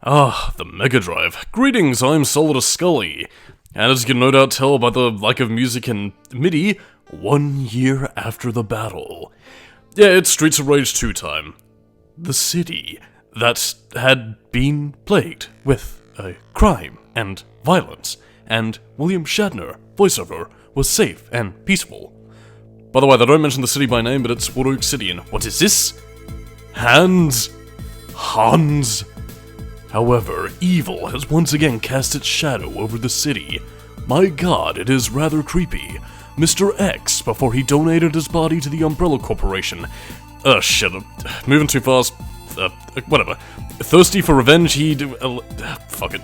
Ah, the Mega Drive. Greetings, I'm Solidus-Skully. And as you can no doubt tell by the lack of music and MIDI, 1 year after the battle. Yeah, it's Streets of Rage 2 time. The city that had been plagued with crime and violence, and William Shatner, voiceover, was safe and peaceful. By the way, they don't mention the city by name, but it's Wood Oak City, and what is this? Hans. However, evil has once again cast its shadow over the city. My god, it is rather creepy. Mr. X, before he donated his body to the Umbrella Corporation. Shit, moving too fast. Whatever. Thirsty for revenge, fuck it.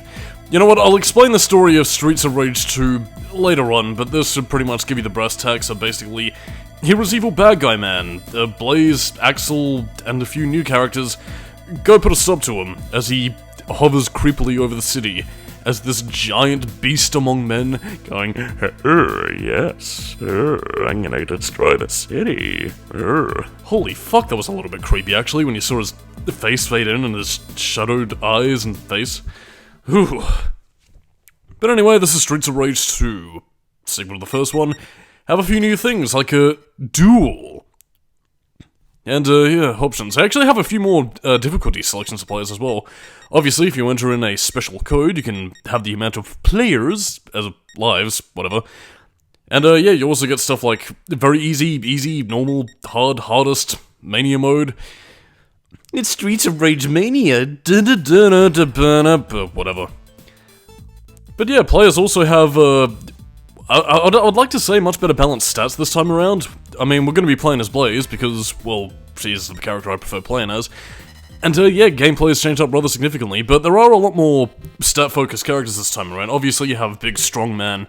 You know what, I'll explain the story of Streets of Rage 2 later on, but this should pretty much give you the brass tacks of basically Hero's Evil Bad Guy Man, Blaze, Axel, and a few new characters go put a stop to him as he hovers creepily over the city as this giant beast among men going, yes, I'm gonna destroy the city. Holy fuck, that was a little bit creepy actually when you saw his face fade in and his shadowed eyes and face. Whew. But anyway, this is Streets of Rage 2, sequel to the first one. Have a few new things, like a duel. And, yeah, options. I actually have a few more difficulty selections of players as well. Obviously, if you enter in a special code, you can have the amount of players, as lives, whatever. And, yeah, you also get stuff like very easy, normal, hard, hardest, mania mode. It's Streets of Rage Mania, whatever. But yeah, players also have, I'd like to say much better balanced stats this time around. I mean, we're going to be playing as Blaze because, well, she's the character I prefer playing as. And, yeah, gameplay has changed up rather significantly, but there are a lot more stat-focused characters this time around. Obviously, you have Big Strong Man,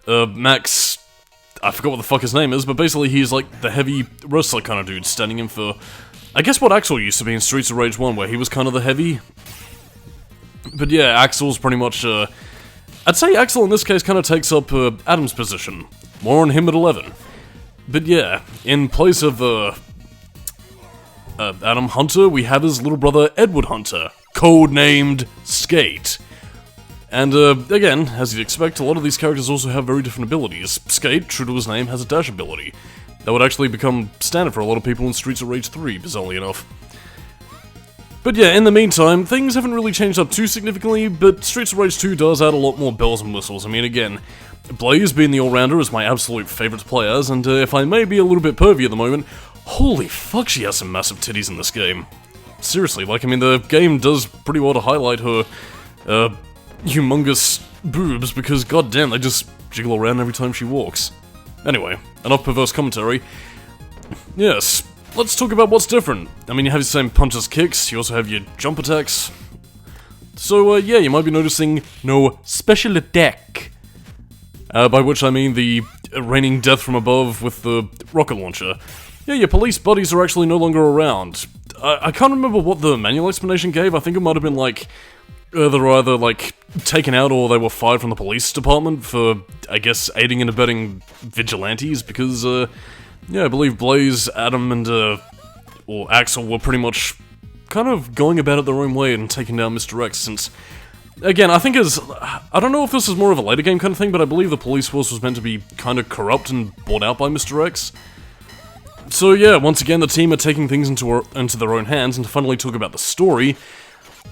Max, I forgot what the fuck his name is, but basically he's like the heavy wrestler kind of dude, standing in for, I guess what Axel used to be in Streets of Rage 1, where he was kind of the heavy. But yeah, Axel's pretty much, I'd say Axel in this case kind of takes up Adam's position. More on him at 11. But yeah, in place of Adam Hunter, we have his little brother Edward Hunter, codenamed Skate. And again, as you'd expect, a lot of these characters also have very different abilities. Skate, true to his name, has a dash ability. That would actually become standard for a lot of people in Streets of Rage 3, bizarrely enough. But yeah, in the meantime, things haven't really changed up too significantly, but Streets of Rage 2 does add a lot more bells and whistles. I mean, again, Blaze being the all-rounder is my absolute favourite to play as, and if I may be a little bit pervy at the moment, holy fuck, she has some massive titties in this game. Seriously, like, I mean, the game does pretty well to highlight her, humongous boobs, because goddamn, they just jiggle around every time she walks. Anyway, enough perverse commentary. Yes. Let's talk about what's different. I mean, you have your same punches, kicks, you also have your jump attacks. So, yeah, you might be noticing no special attack. By which I mean the raining death from above with the rocket launcher. Yeah, your police buddies are actually no longer around. I can't remember what the manual explanation gave. I think it might have been like, they're either, like, taken out or they were fired from the police department for, I guess, aiding and abetting vigilantes, because, yeah, I believe Blaze, Adam, and, or Axel were pretty much kind of going about it their own way and taking down Mr. X, since, again, I think I don't know if this is more of a later game kind of thing, but I believe the police force was meant to be kind of corrupt and bought out by Mr. X. So yeah, once again, the team are taking things into their own hands, and to finally talk about the story,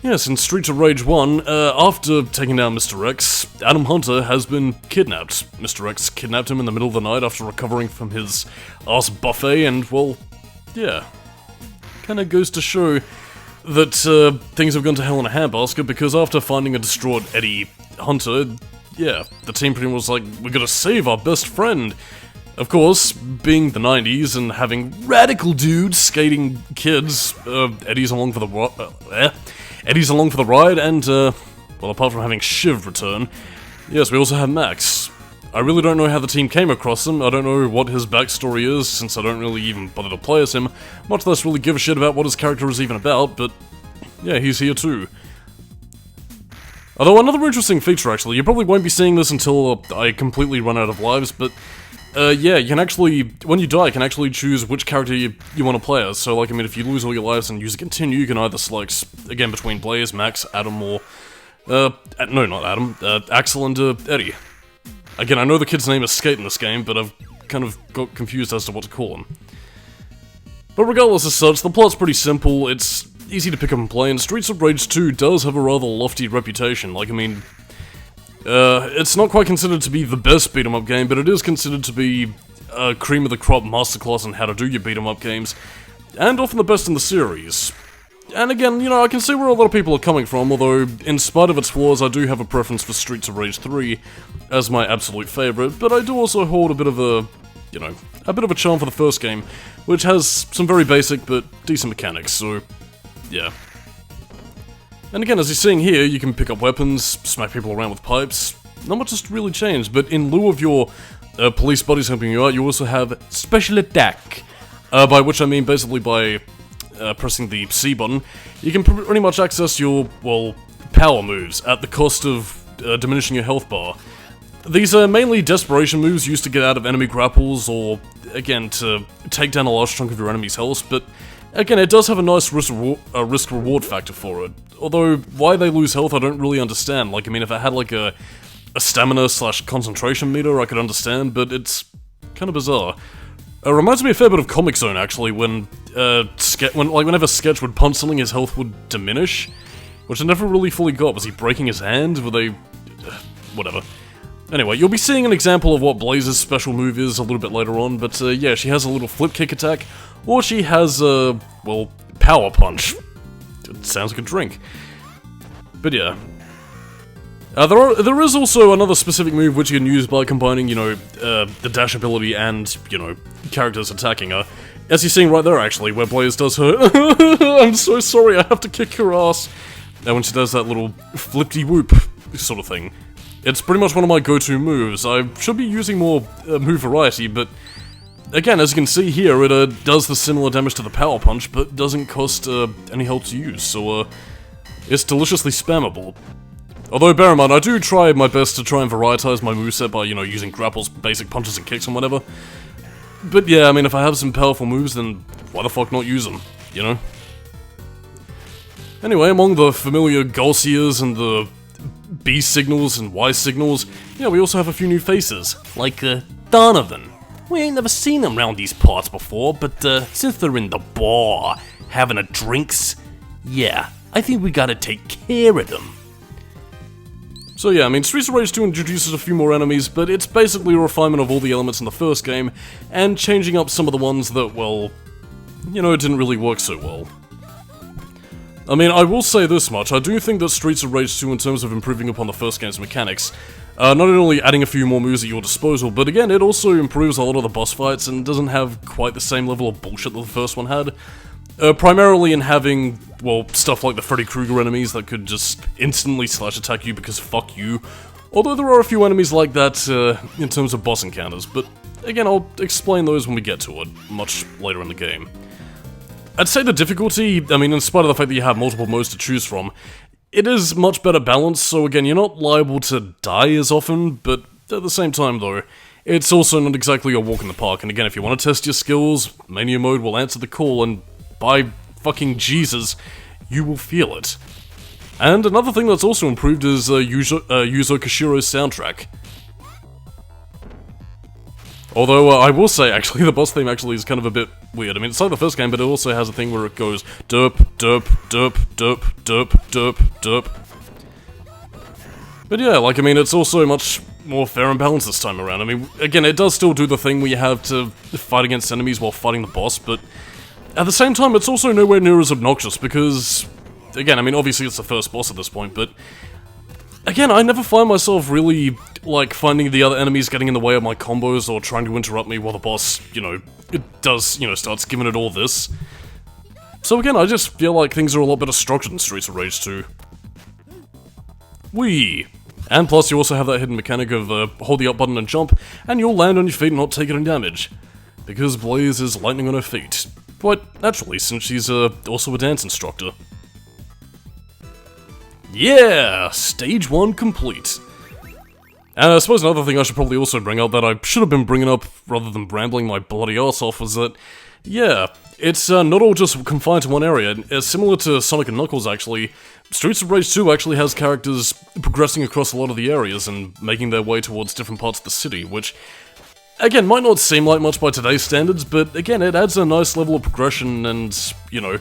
yes, in Streets of Rage 1, after taking down Mr. X, Adam Hunter has been kidnapped. Mr. X kidnapped him in the middle of the night after recovering from his ass buffet, and, well, yeah. Kinda goes to show that things have gone to hell in a handbasket, because after finding a distraught Eddie Hunter, yeah, the team pretty much was like, we gotta save our best friend. Of course, being the 90s and having radical dudes skating kids, Eddie's along for the ride, and, well, apart from having Shiv return, yes, we also have Max. I really don't know how the team came across him, I don't know what his backstory is, since I don't really even bother to play as him, much less really give a shit about what his character is even about, but yeah, he's here too. Although another interesting feature, actually, you probably won't be seeing this until I completely run out of lives, but yeah, you can actually, when you die, you can actually choose which character you want to play as. So, like, I mean, if you lose all your lives and use a continue, you can either select, again, between Blaze, Max, Adam, or, no, not Adam, Axel and, Eddie. Again, I know the kid's name is Skate in this game, but I've kind of got confused as to what to call him. But regardless as such, the plot's pretty simple, it's easy to pick up and play, and Streets of Rage 2 does have a rather lofty reputation. Like, I mean, it's not quite considered to be the best beat-em-up game, but it is considered to be a cream-of-the-crop masterclass on how to do your beat-em-up games, and often the best in the series. And again, you know, I can see where a lot of people are coming from, although, in spite of its flaws, I do have a preference for Streets of Rage 3 as my absolute favourite, but I do also hold a bit of a, you know, a bit of a charm for the first game, which has some very basic but decent mechanics, so, yeah. And again, as you're seeing here, you can pick up weapons, smack people around with pipes. Not much has really changed, but in lieu of your police buddies helping you out, you also have special attack. By which I mean basically by pressing the C button, you can pretty much access your, well, power moves at the cost of diminishing your health bar. These are mainly desperation moves used to get out of enemy grapples or, again, to take down a large chunk of your enemy's health, but again, it does have a nice risk-reward factor for it. Although, why they lose health I don't really understand. Like, I mean, if it had like a stamina/concentration meter, I could understand, but it's kind of bizarre. It reminds me a fair bit of Comic Zone, actually, when, whenever Sketch would punch something, his health would diminish, which I never really fully got. Was he breaking his hand? Were they... whatever. Anyway, you'll be seeing an example of what Blaze's special move is a little bit later on, but yeah, she has a little flip kick attack, or she has a, well, power punch. It sounds like a drink. But yeah. There is also another specific move which you can use by combining, you know, the dash ability and, you know, characters attacking her. As you're seeing right there, actually, where Blaze does her, I'm so sorry, I have to kick your ass. And when she does that little flip-de-whoop sort of thing. It's pretty much one of my go-to moves. I should be using more move variety, but again, as you can see here, it does the similar damage to the power punch, but doesn't cost any health to use, so it's deliciously spammable. Although, bear in mind, I do try my best to try and varietize my moveset by, you know, using grapples, basic punches and kicks and whatever. But yeah, I mean, if I have some powerful moves, then why the fuck not use them, you know? Anyway, among the familiar Golsiers and the B signals and Y signals, yeah, we also have a few new faces, like Donovan. We ain't never seen them round these parts before, but since they're in the bar, having a drinks, yeah, I think we gotta take care of them. So yeah, I mean, Streets of Rage 2 introduces a few more enemies, but it's basically a refinement of all the elements in the first game, and changing up some of the ones that, well, you know, didn't really work so well. I mean, I will say this much, I do think that Streets of Rage 2, in terms of improving upon the first game's mechanics, not only adding a few more moves at your disposal, but again, it also improves a lot of the boss fights and doesn't have quite the same level of bullshit that the first one had. Primarily in having, well, stuff like the Freddy Krueger enemies that could just instantly slash attack you because fuck you. Although there are a few enemies like that in terms of boss encounters, but again, I'll explain those when we get to it, much later in the game. I'd say the difficulty, I mean, in spite of the fact that you have multiple modes to choose from, it is much better balanced, so again, you're not liable to die as often, but at the same time though, it's also not exactly a walk in the park, and again, if you want to test your skills, Mania Mode will answer the call, and by fucking Jesus, you will feel it. And another thing that's also improved is Yuzo Koshiro's soundtrack. Although, I will say, actually, the boss theme actually is kind of a bit weird. I mean, it's like the first game, but it also has a thing where it goes derp, derp, derp, derp, derp, derp, derp. But yeah, like, I mean, it's also much more fair and balanced this time around. I mean, again, it does still do the thing where you have to fight against enemies while fighting the boss, but at the same time, it's also nowhere near as obnoxious, because, again, I mean, obviously it's the first boss at this point, but again, I never find myself really, like, finding the other enemies getting in the way of my combos or trying to interrupt me while the boss, you know, it does, you know, starts giving it all this. So again, I just feel like things are a lot better structured in Streets of Rage 2. Whee! And plus, you also have that hidden mechanic of hold the up button and jump, and you'll land on your feet and not take any damage. Because Blaze is lightning on her feet. Quite naturally, since she's also a dance instructor. Yeah! Stage 1 complete. And I suppose another thing I should probably also bring up that I should have been bringing up rather than rambling my bloody arse off was that, yeah, it's not all just confined to one area. Similar to Sonic and Knuckles, actually, Streets of Rage 2 actually has characters progressing across a lot of the areas and making their way towards different parts of the city, which, again, might not seem like much by today's standards, but again, it adds a nice level of progression and, you know,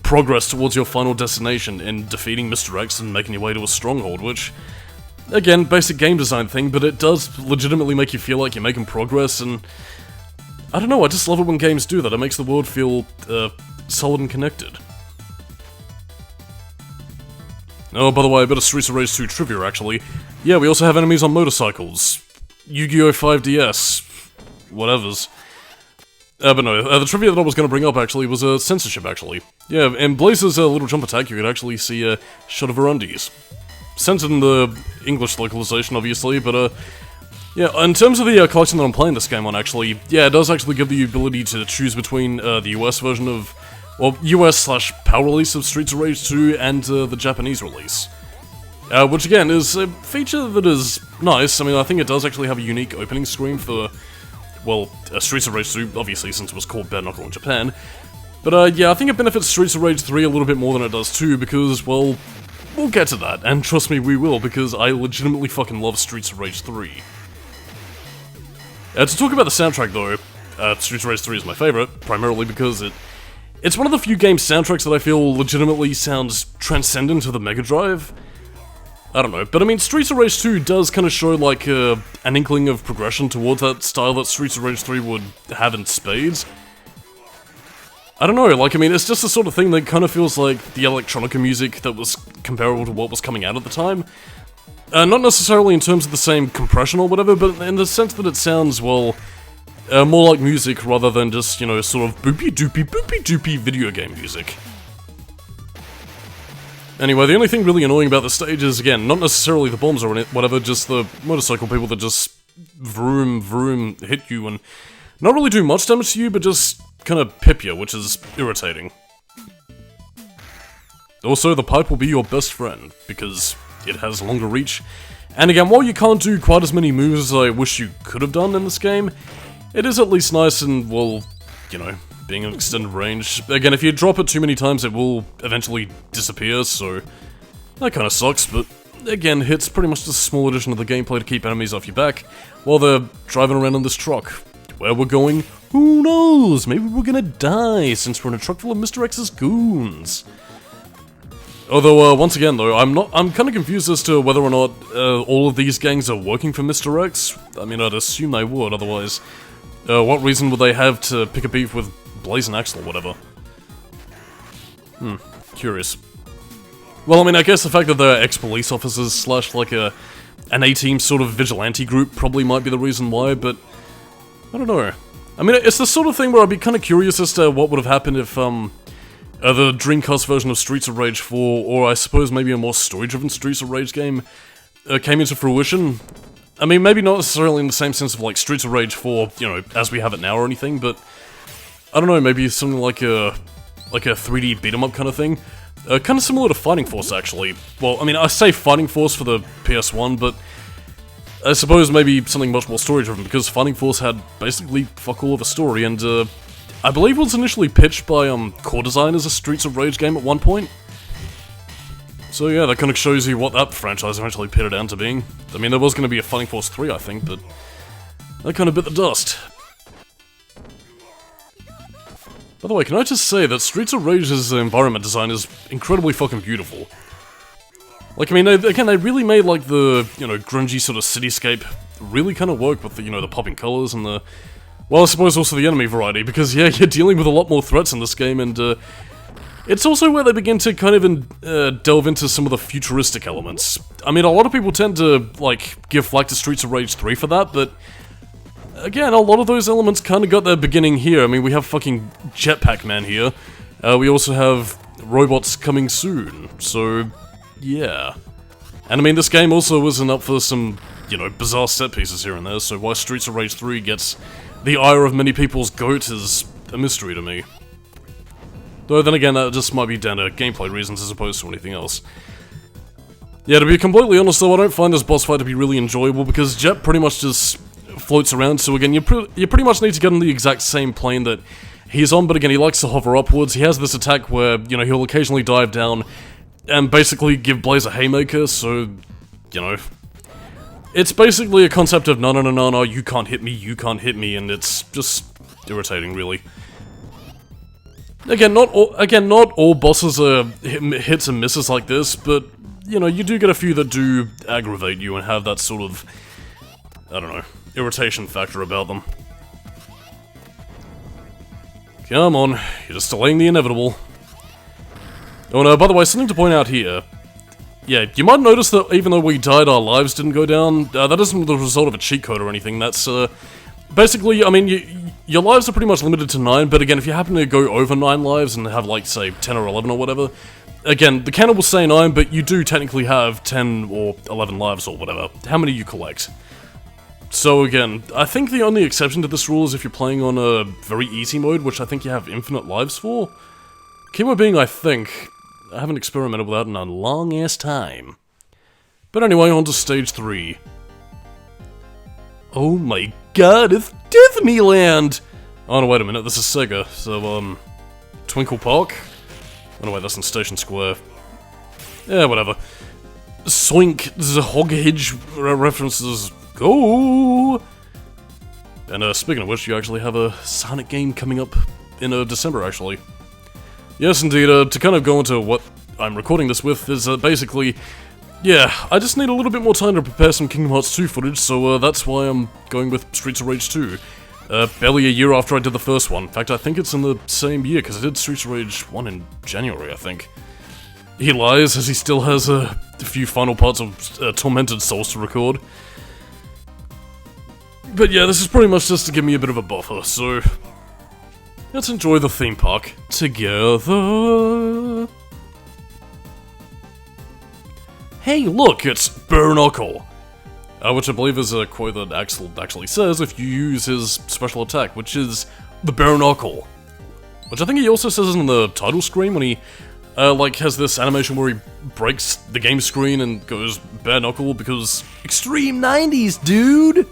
progress towards your final destination in defeating Mr. X and making your way to a stronghold, which, again, basic game design thing, but it does legitimately make you feel like you're making progress, and I don't know, I just love it when games do that. It makes the world feel solid and connected. Oh, by the way, a bit of Streets of Rage 2 trivia, actually. Yeah, we also have enemies on motorcycles. Yu-Gi-Oh! 5DS. Whatevers. But no, the trivia that I was going to bring up, actually, was censorship, actually. Yeah, in Blaze's little jump attack, you could actually see a shot of her undies. Censored in the English localization, obviously, but, yeah, in terms of the collection that I'm playing this game on, actually, yeah, it does actually give the ability to choose between the US version of, well, US/PAL release of Streets of Rage 2 and the Japanese release. Which, again, is a feature that is nice. I mean, I think it does actually have a unique opening screen for, well, Streets of Rage 2, obviously, since it was called Bare Knuckle in Japan. But, yeah, I think it benefits Streets of Rage 3 a little bit more than it does 2, because, well, we'll get to that, and trust me, we will, because I legitimately fucking love Streets of Rage 3. To talk about the soundtrack, though, Streets of Rage 3 is my favourite, primarily because it's one of the few game soundtracks that I feel legitimately sounds transcendent to the Mega Drive. I don't know, but I mean, Streets of Rage 2 does kind of show, like, an inkling of progression towards that style that Streets of Rage 3 would have in spades. I don't know, like, I mean, it's just the sort of thing that kind of feels like the electronica music that was comparable to what was coming out at the time. Not necessarily in terms of the same compression or whatever, but in the sense that it sounds, well, more like music rather than just, you know, sort of boopy-doopy video game music. Anyway, the only thing really annoying about the stage is, again, not necessarily the bombs or whatever, just the motorcycle people that just vroom, vroom, hit you and not really do much damage to you, but just kind of pip you, which is irritating. Also, the pipe will be your best friend, because it has longer reach. And again, while you can't do quite as many moves as I wish you could have done in this game, it is at least nice and, well, you know, being an extended range. Again, if you drop it too many times, it will eventually disappear, so that kind of sucks, but again, it's pretty much just a small addition to the gameplay to keep enemies off your back while they're driving around in this truck. Where we're going, who knows? Maybe we're gonna die since we're in a truck full of Mr. X's goons. Although, once again though, I'm kind of confused as to whether or not all of these gangs are working for Mr. X. I mean, I'd assume they would, otherwise, what reason would they have to pick a beef with Blaze and Axel or whatever? Curious. Well, I mean, I guess the fact that they're ex-police officers slash, like, an A-team sort of vigilante group probably might be the reason why, but I don't know. I mean, it's the sort of thing where I'd be kind of curious as to what would have happened if, the Dreamcast version of Streets of Rage 4, or I suppose maybe a more story-driven Streets of Rage game, came into fruition. I mean, maybe not necessarily in the same sense of, like, Streets of Rage 4, you know, as we have it now or anything, but I don't know, maybe something like a 3D beat-em-up kind of thing. Kind of similar to Fighting Force, actually. Well, I mean, I say Fighting Force for the PS1, but I suppose maybe something much more story-driven, because Fighting Force had basically fuck all of a story, and, I believe it was initially pitched by, Core Design as a Streets of Rage game at one point. So yeah, that kind of shows you what that franchise eventually pitted down to being. I mean, there was going to be a Fighting Force 3, I think, but that kind of bit the dust. By the way, can I just say that Streets of Rage's environment design is incredibly fucking beautiful. Like, I mean, they really made, like, the, you know, grungy sort of cityscape really kind of work with the, you know, the popping colors and the, well, I suppose also the enemy variety, because, yeah, you're dealing with a lot more threats in this game, and, it's also where they begin to kind of delve into some of the futuristic elements. I mean, a lot of people tend to, like, give flack to Streets of Rage 3 for that, but again, a lot of those elements kind of got their beginning here. I mean, we have fucking Jetpack Man here. We also have robots coming soon, so yeah. And I mean, this game also wasn't up for some, you know, bizarre set pieces here and there, so why Streets of Rage 3 gets the ire of many people's goat is a mystery to me. Though then again, that just might be down to gameplay reasons as opposed to anything else. Yeah, to be completely honest though, I don't find this boss fight to be really enjoyable because Jet pretty much just floats around, so again, you pretty much need to get on the exact same plane that he's on, but again, he likes to hover upwards. He has this attack where, you know, he'll occasionally dive down and basically give Blaze a haymaker, so, you know, it's basically a concept of no, you can't hit me, and it's just irritating, really. Again, not all bosses are hits and misses like this, but, you know, you do get a few that do aggravate you and have that sort of, I don't know, irritation factor about them. Come on, you're just delaying the inevitable. Oh no, by the way, something to point out here. Yeah, you might notice that even though we died, our lives didn't go down. That isn't the result of a cheat code or anything. That's, basically, I mean, your lives are pretty much limited to 9, but again, if you happen to go over 9 lives and have, like, say, 10 or 11 or whatever, again, the counter will say 9, but you do technically have 10 or 11 lives or whatever. How many you collect. So again, I think the only exception to this rule is if you're playing on a very easy mode, which I think you have infinite lives for. Keyword being, I think. I haven't experimented with that in a long-ass time. But anyway, on to stage 3. Oh my god, it's Disneyland! Oh no, wait a minute, this is Sega, so, Twinkle Park? Oh no, wait, that's in Station Square. Yeah, whatever. Soink, the Hog-Hedge references, go! And, speaking of which, you actually have a Sonic game coming up in, December, actually. Yes, indeed, to kind of go into what I'm recording this with is, basically, yeah, I just need a little bit more time to prepare some Kingdom Hearts 2 footage, so, that's why I'm going with Streets of Rage 2. Barely a year after I did the first one. In fact, I think it's in the same year, because I did Streets of Rage 1 in January, I think. He lies, as he still has a few final parts of Tormented Souls to record. But yeah, this is pretty much just to give me a bit of a buffer, so let's enjoy the theme park together. Hey, look, it's Burn-Knuckle! Which I believe is a quote that Axel actually says if you use his special attack, which is the Burn-Knuckle. Which I think he also says in the title screen when he, like, has this animation where he breaks the game screen and goes bare-knuckle because extreme 90s, dude!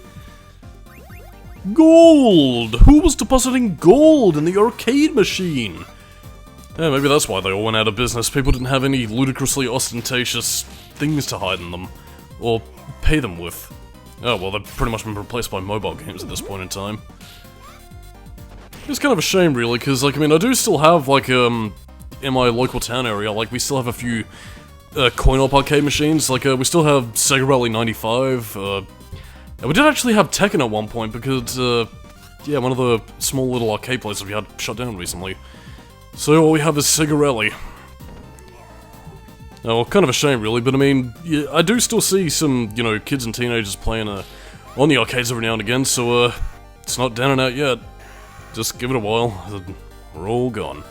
Gold! Who was depositing gold in the arcade machine? Yeah, maybe that's why they all went out of business. People didn't have any ludicrously ostentatious things to hide in them. Or pay them with. Oh, well, they've pretty much been replaced by mobile games at this point in time. It's kind of a shame, really, because, like, I mean, I do still have, like, in my local town area, like, we still have a few, coin-op arcade machines. Like, we still have Sega Rally 95, and we did actually have Tekken at one point, because, yeah, one of the small little arcade places we had shut down recently. So all we have is Sega Rally. Oh, well, kind of a shame, really, but I mean, yeah, I do still see some, you know, kids and teenagers playing, on the arcades every now and again, so, it's not down and out yet. Just give it a while, we're all gone.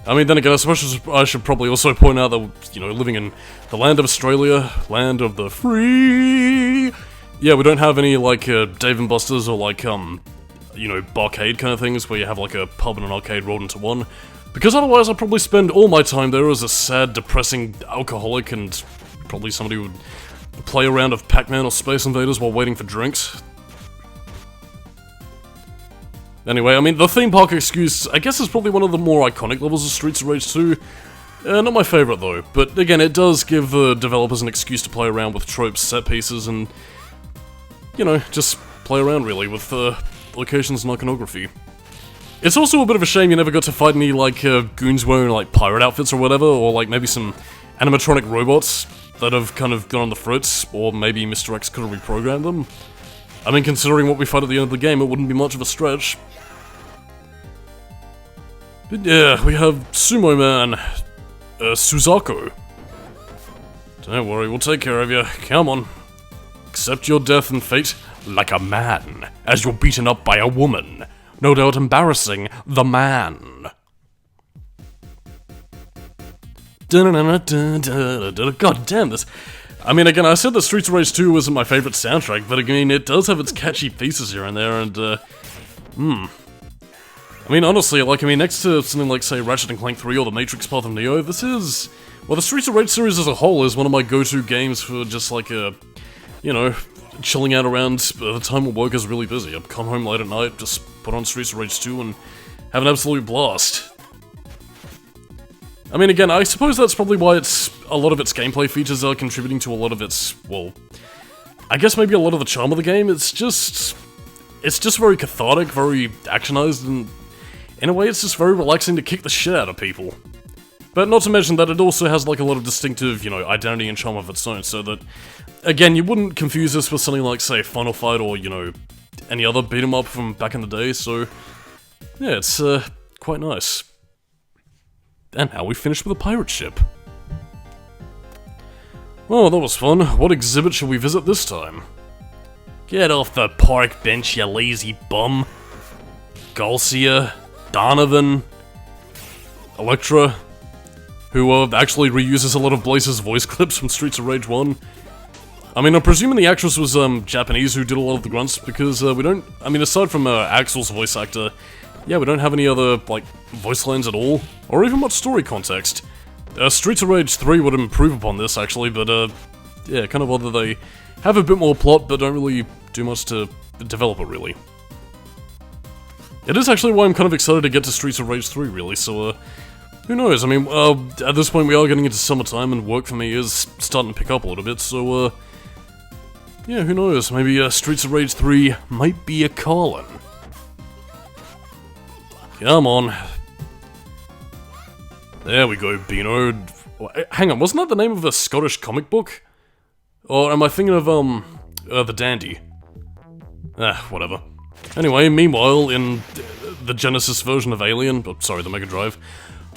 I mean, then again, I suppose I should probably also point out that, you know, living in the land of Australia, land of the free... Yeah, we don't have any, like, Dave & Buster's or, like, you know, barcade kind of things where you have, like, a pub and an arcade rolled into one. Because otherwise I'd probably spend all my time there as a sad, depressing alcoholic and probably somebody who would play a round of Pac-Man or Space Invaders while waiting for drinks. Anyway, I mean, the theme park excuse, I guess, is probably one of the more iconic levels of Streets of Rage 2. Not my favourite, though, but again, it does give the developers an excuse to play around with tropes, set pieces, and, you know, just play around, really, with locations and iconography. It's also a bit of a shame you never got to fight any, like, goons wearing, like, pirate outfits or whatever, or, like, maybe some animatronic robots that have kind of gone on the fritz, or maybe Mr. X could have reprogrammed them. I mean, considering what we fight at the end of the game, it wouldn't be much of a stretch. But yeah, we have Sumo Man, Suzaku. Don't worry, we'll take care of you. Come on. Accept your death and fate like a man, as you're beaten up by a woman. No doubt embarrassing the man. God damn this. I mean, again, I said that Streets of Rage 2 wasn't my favorite soundtrack, but I mean, it does have its catchy pieces here and there, and, I mean, honestly, like, next to something like, say, Ratchet and Clank 3 or The Matrix Path of Neo, this is... Well, the Streets of Rage series as a whole is one of my go-to games for just, like, you know, chilling out around the time when work is really busy. I'd come home late at night, just put on Streets of Rage 2 and have an absolute blast. I mean, again, I suppose that's probably why a lot of its gameplay features are contributing to a lot of its, well... I guess maybe a lot of the charm of the game. It's just very cathartic, very actionized, and... in a way, it's just very relaxing to kick the shit out of people. But not to mention that it also has, like, a lot of distinctive, you know, identity and charm of its own, so that, again, you wouldn't confuse this with something like, say, Final Fight or, you know, any other beat-em-up from back in the day, so... yeah, it's, quite nice. And now we finish with a pirate ship. Oh, that was fun. What exhibit shall we visit this time? Get off the park bench, you lazy bum. Galcia, Donovan, Electra, who actually reuses a lot of Blaze's voice clips from Streets of Rage 1. I mean, I'm presuming the actress was Japanese who did a lot of the grunts, because we don't... I mean, aside from Axel's voice actor, yeah, we don't have any other, like, voice lines at all, or even much story context. Streets of Rage 3 would improve upon this, actually, but, yeah, kind of odd that they have a bit more plot, but don't really do much to develop it, really. It is actually why I'm kind of excited to get to Streets of Rage 3, really, so, who knows? I mean, at this point we are getting into summertime, and work for me is starting to pick up a little bit, so, yeah, who knows? Maybe, Streets of Rage 3 might be a calling. Come on. There we go, Beano. Hang on, wasn't that the name of a Scottish comic book? Or am I thinking of, The Dandy? Whatever. Anyway, meanwhile, in the Genesis version of Alien, sorry, the Mega Drive,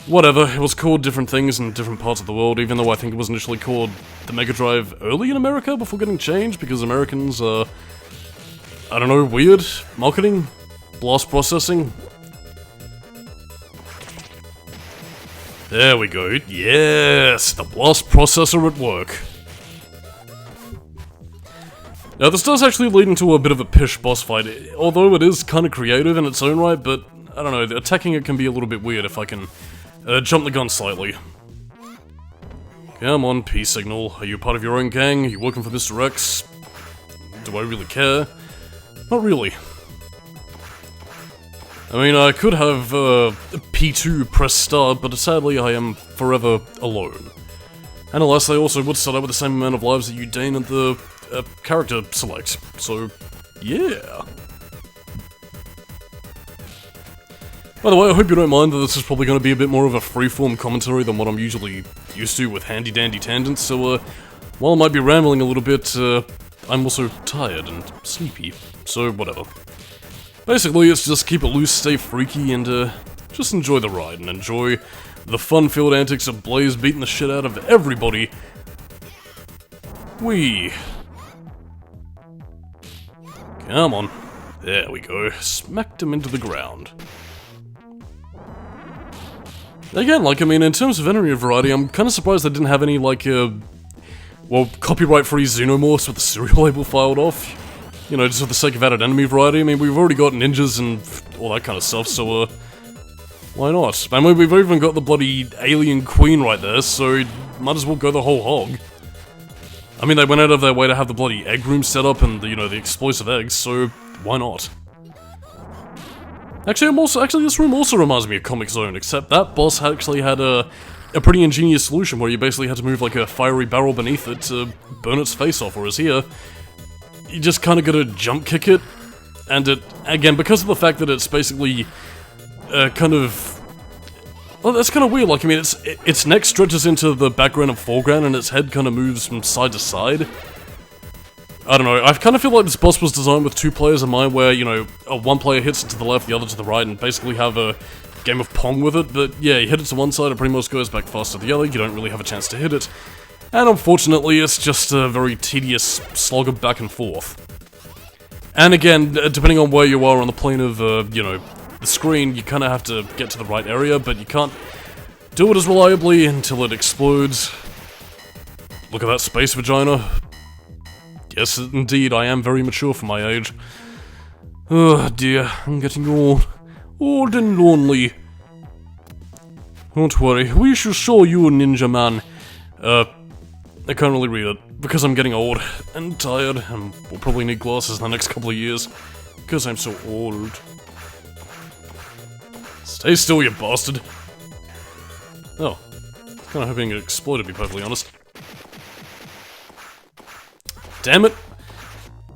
whatever, it was called different things in different parts of the world, even though I think it was initially called the Mega Drive early in America before getting changed, because Americans are, I don't know, weird? Marketing? Blast processing? There we go, yes! The blast processor at work. Now, this does actually lead into a bit of a pish boss fight, although it is kind of creative in its own right, but, I don't know, attacking it can be a little bit weird if I can jump the gun slightly. Come on, P-Signal, are you part of your own gang? Are you working for Mr. X? Do I really care? Not really. I mean, I could have P2 press start, but sadly I am forever alone. And alas, I also would start out with the same amount of lives that you gain at the character select, so yeah. By the way, I hope you don't mind that this is probably going to be a bit more of a freeform commentary than what I'm usually used to with handy-dandy tangents, so while I might be rambling a little bit, I'm also tired and sleepy, so whatever. Basically, it's just keep it loose, stay freaky, and just enjoy the ride, and enjoy the fun-filled antics of Blaze beating the shit out of everybody. Whee! Come on. There we go. Smacked him into the ground. Again, like, I mean, in terms of enemy variety, I'm kind of surprised they didn't have any, like, well, copyright-free xenomorphs with the serial label filed off. You know, just for the sake of added enemy variety. I mean, we've already got ninjas and all that kind of stuff, so, why not? I mean, we've even got the bloody alien queen right there, so might as well go the whole hog. I mean, they went out of their way to have the bloody egg room set up and, you know, the explosive eggs, so why not? Actually, this room also reminds me of Comic Zone, except that boss actually had a pretty ingenious solution where you basically had to move like a fiery barrel beneath it to burn its face off, whereas here, you just kind of gotta jump kick it, and it, again, because of the fact that it's basically, kind of... Well, that's kind of weird, like, I mean, its neck stretches into the background and foreground, and its head kind of moves from side to side. I don't know, I kind of feel like this boss was designed with two players in mind, where, you know, one player hits it to the left, the other to the right, and basically have a game of Pong with it, but yeah, you hit it to one side, it pretty much goes back fast to the other, you don't really have a chance to hit it. And unfortunately, it's just a very tedious slog of back and forth. And again, depending on where you are on the plane of, you know, the screen, you kind of have to get to the right area, but you can't do it as reliably until it explodes. Look at that space vagina. Yes, indeed, I am very mature for my age. Oh dear, I'm getting old. Old and lonely. Don't worry, we shall show you, Ninja Man. I can't really read it, because I'm getting old, and tired, and we'll probably need glasses in the next couple of years, because I'm so old. Stay still, you bastard. Oh. Kinda hoping it exploded, to be perfectly honest. Damn it!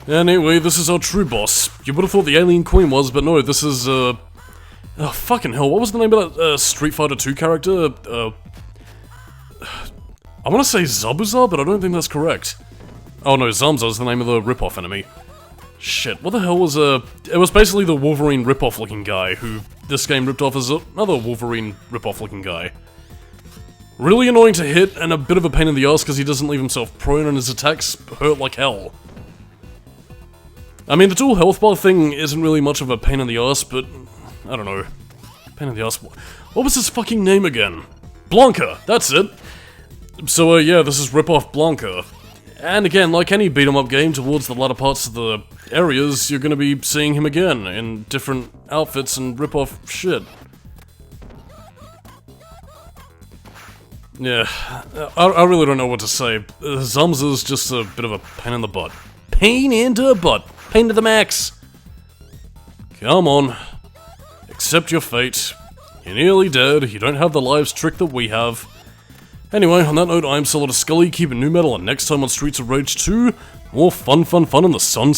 Anyway, this is our true boss. You would have thought the Alien Queen was, but no, this is, oh, fucking hell, what was the name of that, Street Fighter 2 character? I wanna say Zabuza, but I don't think that's correct. Oh no, Zamza is the name of the rip-off enemy. Shit, what the hell was, it was basically the Wolverine rip-off looking guy, who this game ripped off as another Wolverine rip-off looking guy. Really annoying to hit, and a bit of a pain in the ass because he doesn't leave himself prone and his attacks hurt like hell. I mean, the dual health bar thing isn't really much of a pain in the ass, but I don't know. Pain in the ass. What was his fucking name again? Blanca, that's it. So, yeah, this is rip-off Blanca. And again, like any beat-em-up game, towards the latter parts of the areas, you're gonna be seeing him again, in different outfits and rip-off shit. Yeah, I really don't know what to say. Zamza's just a bit of a pain in the butt. Pain in the butt! Pain to the max! Come on. Accept your fate. You're nearly dead, you don't have the lives trick that we have. Anyway, on that note, I'm Solidus-Skully, keeping new metal, and next time on Streets of Rage 2, more fun in the sun.